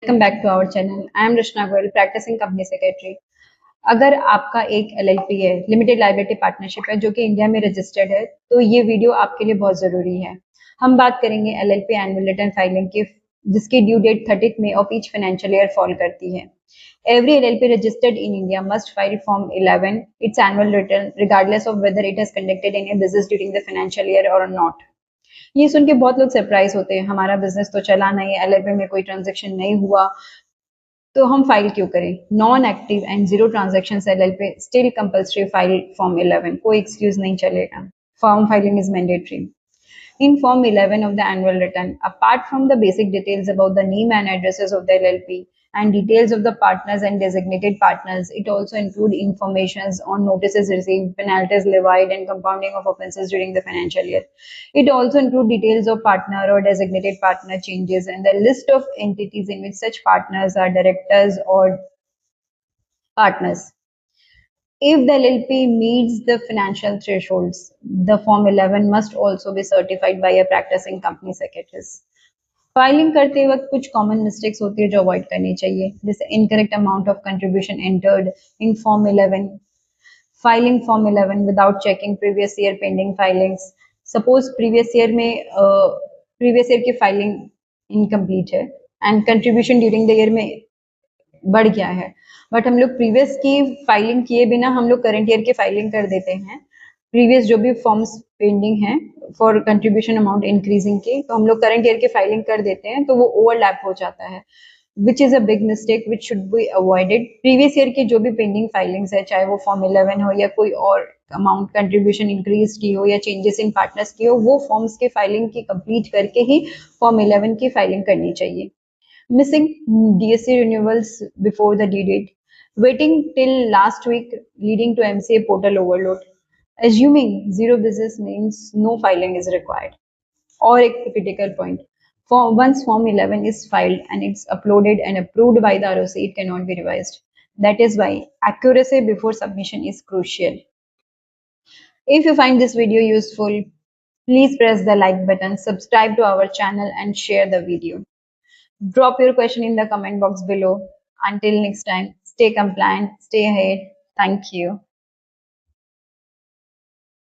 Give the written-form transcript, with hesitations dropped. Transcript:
Welcome back to our channel. I am Rachna Goyal, practising company secretary. अगर आपका एक LLP है, लिमिटेड लायबिलिटी पार्टनरशिप है, जो कि इंडिया में रजिस्टर्ड है, तो ये वीडियो आपके लिए बहुत जरूरी है। हम बात करेंगे एलएलपी एनुअल रिटर्न फाइलिंग की, जिसकी ड्यू डेट 30 मई of each financial year fall करती है। Every LLP registered in India must file Form 11, its annual return, regardless of whether it has conducted any business during the financial year or not. ये सुन के बहुत लोग surprise होते हैं, हमारा business तो चला नहीं, एलएलपी में कोई ट्रांजेक्शन नहीं हुआ, तो हम फाइल क्यों करें? Non active and zero transaction LLP still compulsory file form 11, कोई एक्सक्यूज नहीं चलेगा। Form filing is mandatory. In Form 11 of the annual return, apart from the basic details about the name and addresses of the LLP and details of the partners and designated partners, it also includes information on notices received, penalties levied, and compounding of offences during the financial year. It also includes details of partner or designated partner changes and the list of entities in which such partners are directors or partners. If the LLP meets the financial thresholds, the Form 11 must also be certified by a practicing company secretary. Filing करते वक्त कुछ common mistakes होती है जो avoid करनी चाहिए, जैसे incorrect amount of contribution entered in form 11, filing form 11 without checking previous year pending filings. Suppose previous year की फाइलिंग इनकम्प्लीट है and contribution during the year में बढ़ गया है, बट हम लोग प्रीवियस की फाइलिंग किए बिना हम लोग करंट ईयर की फाइलिंग कर देते हैं। प्रीवियस जो भी फॉर्म्स पेंडिंग है फॉर कंट्रीब्यूशन अमाउंट इंक्रीजिंग की, तो हम लोग करंट ईयर की फाइलिंग कर देते हैं, तो वो ओवरलैप हो जाता है, which is a big mistake which should be avoided. Previous year की जो भी पेंडिंग फाइलिंग्स है, चाहे वो फॉर्म 11 हो या कोई और अमाउंट कंट्रीब्यूशन इंक्रीज की हो या चेंजेस इन पार्टनर्स की हो, वो फॉर्म्स की फाइलिंग की कंप्लीट करके ही फॉर्म 11 की फाइलिंग करनी चाहिए। Missing DSC renewals before the due date, waiting till last week leading to MCA portal overload, assuming zero business means no filing is required. Or a critical point, once Form 11 is filed and it's uploaded and approved by the ROC, it cannot be revised. That is why accuracy before submission is crucial. If you find this video useful, please press the like button, subscribe to our channel and share the video. Drop your question in the comment box below. Until next time, stay compliant, stay ahead. Thank you.